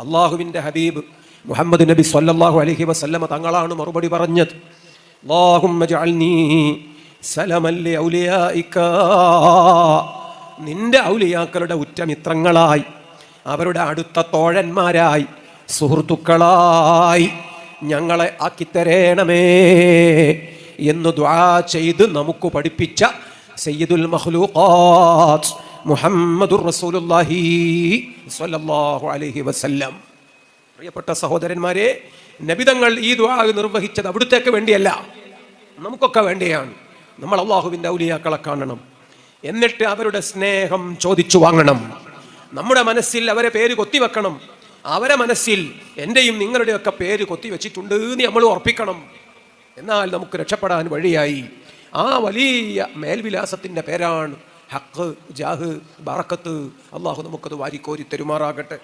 അള്ളാഹുവിൻ്റെ ഹബീബ് മുഹമ്മദ് നബി സ്വല്ലല്ലാഹു അലൈഹി വസല്ലമ തങ്ങളാണ് മറുപടി പറഞ്ഞത്. അല്ലാഹുമ്മ ജഅൽനീ സലമൻ ലിഔലിയാഇക, നിന്റെ ഔലിയാക്കളുടെ ഉറ്റമിത്രങ്ങളായി, അവരുടെ അടുത്ത തോഴന്മാരായി, സുഹൃത്തുക്കളായി ഞങ്ങളെ ആക്കിത്തരേണമേ എന്ന് ദുആ ചെയ്ത് നമുക്ക് പഠിപ്പിച്ച സയ്യിദുൽ മഖ്ലൂഖാത്ത് മുഹമ്മദുർ റസൂലുള്ളാഹി സ്വല്ലല്ലാഹു അലൈഹി വസല്ലം. പ്രിയപ്പെട്ട സഹോദരന്മാരെ, നബിതങ്ങൾ ഈ ദുആ നിർവഹിച്ചത് അവിടുത്തേക്ക് വേണ്ടിയല്ല, നമുക്കൊക്കെ വേണ്ടിയാണ്. നമ്മൾ അള്ളാഹുവിൻ്റെ ഔലിയാക്കളെ കാണണം, എന്നിട്ട് അവരുടെ സ്നേഹം ചോദിച്ചു വാങ്ങണം. നമ്മുടെ മനസ്സിൽ അവരെ പേര് കൊത്തിവെക്കണം. അവരെ മനസ്സിൽ എൻ്റെയും നിങ്ങളുടെയൊക്കെ പേര് കൊത്തിവെച്ചിട്ടുണ്ട് എന്ന് നമ്മൾ ഉറപ്പിക്കണം. എന്നാൽ നമുക്ക് രക്ഷപ്പെടാൻ വഴിയായി. ആ വലിയ മേൽവിലാസത്തിൻ്റെ പേരാണ് ഹക്ക്, ജാഹ്, ബറക്കത്ത്. അള്ളാഹു നമുക്കത് വാരിക്കോരി തരുമാറാകട്ടെ.